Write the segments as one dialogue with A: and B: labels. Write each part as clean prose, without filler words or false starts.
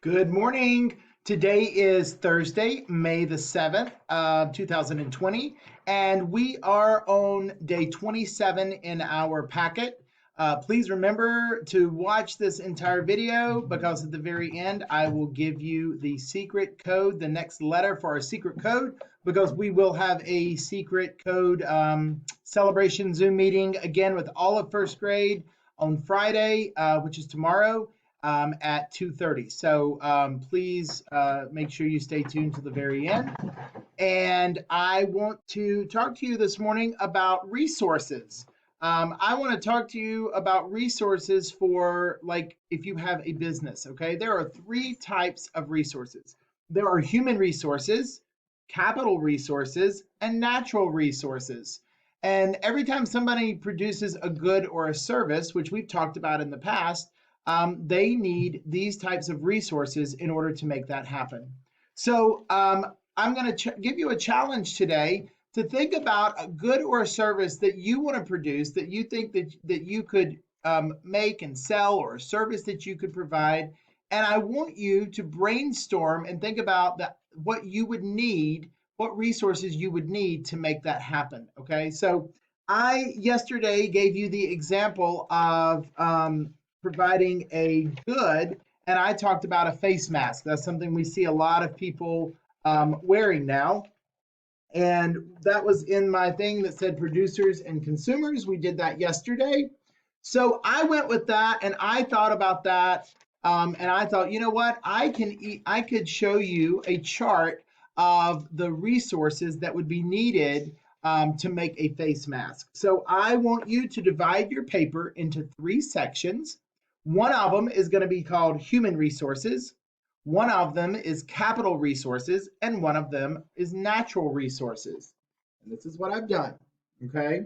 A: Good morning. Today is Thursday, May the 7th of 2020, and we are on day 27 in our packet. Please remember to watch this entire video because at the very end, I will give you the secret code, the next letter for our secret code, because we will have a secret code celebration Zoom meeting again with all of first grade on Friday, which is tomorrow at 2:30. So please make sure you stay tuned to the very end. And I want to talk to you this morning about resources. I want to talk to you about resources for like if you have a business, okay? There are three types of resources. There are human resources, capital resources, and natural resources. And every time somebody produces a good or a service, which we've talked about in the past, they need these types of resources in order to make that happen. So I'm going to give you a challenge today to think about a good or a service that you want to produce that you think that you could make and sell, or a service that you could provide. And I want you to brainstorm and think about what you would need, what resources you would need to make that happen. Okay, so I yesterday gave you the example of providing a good, and I talked about a face mask. That's something we see a lot of people wearing now. And that was in my thing that said producers and consumers. We did that yesterday. So I went with that and I thought about that. And I thought, you know what? I could show you a chart of the resources that would be needed to make a face mask. So I want you to divide your paper into three sections. One of them is going to be called human resources. One of them is capital resources, and one of them is natural resources. And this is what I've done. Okay.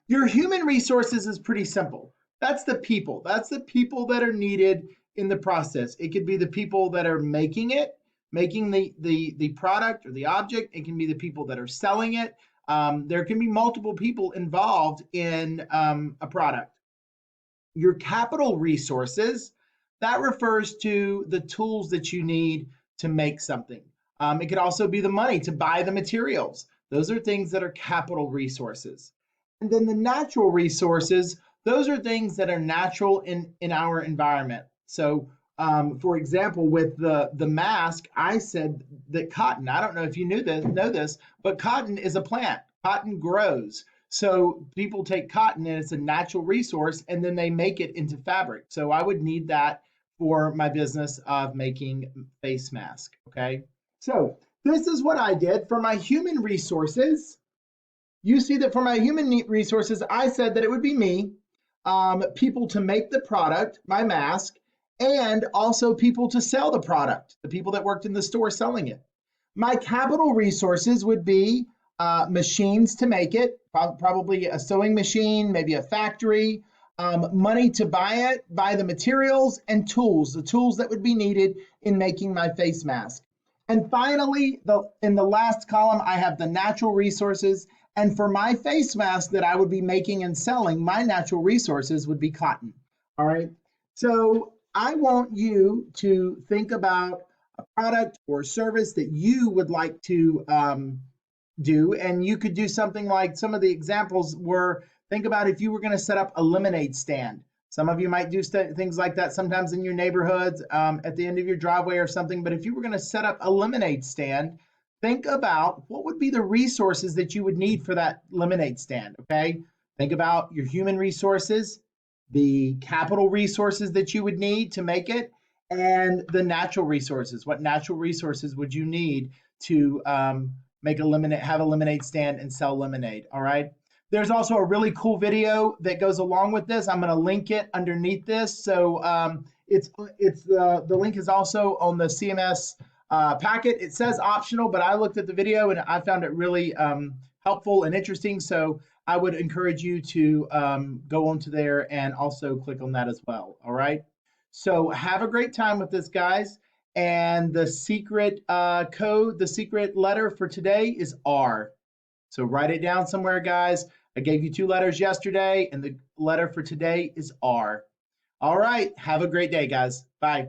A: Your human resources is pretty simple. That's the people. That's the people that are needed in the process. It could be the people that are making it, making the product or the object. It can be the people that are selling it. There can be multiple people involved in a product. Your capital resources, that refers to the tools that you need to make something. It could also be the money to buy the materials. Those are things that are capital resources. And then the natural resources, those are things that are natural in our environment. So for example, with the mask, I said that cotton, I don't know if you know this, but cotton is a plant. Cotton grows. So people take cotton and it's a natural resource and then they make it into fabric. So I would need that for my business of making face mask, okay? So this is what I did for my human resources. You see that for my human resources, I said that it would be me, people to make the product, my mask, and also people to sell the product, the people that worked in the store selling it. My capital resources would be machines to make it, probably a sewing machine, maybe a factory, money to buy it, buy the materials, and tools, the tools that would be needed in making my face mask. And finally, in the last column, I have the natural resources. And for my face mask that I would be making and selling, my natural resources would be cotton. All right. So I want you to think about a product or service that you would like to do. And you could do something like some of the examples were, think about if you were going to set up a lemonade stand. Some of you might do things like that sometimes in your neighborhoods, at the end of your driveway or something. But if you were going to set up a lemonade stand, think about what would be the resources that you would need for that lemonade stand, okay? Think about your human resources, the capital resources that you would need to make it, and the natural resources. What natural resources would you need to make a lemonade, have a lemonade stand and sell lemonade, all right? There's also a really cool video that goes along with this. I'm going to link it underneath this. So the link is also on the CMS packet. It says optional, but I looked at the video and I found it really helpful and interesting. So I would encourage you to go onto there and also click on that as well. All right. So have a great time with this, guys. And the secret code, the secret letter for today is R. So write it down somewhere, guys. I gave you 2 letters yesterday, and the letter for today is R. All right. Have a great day, guys. Bye.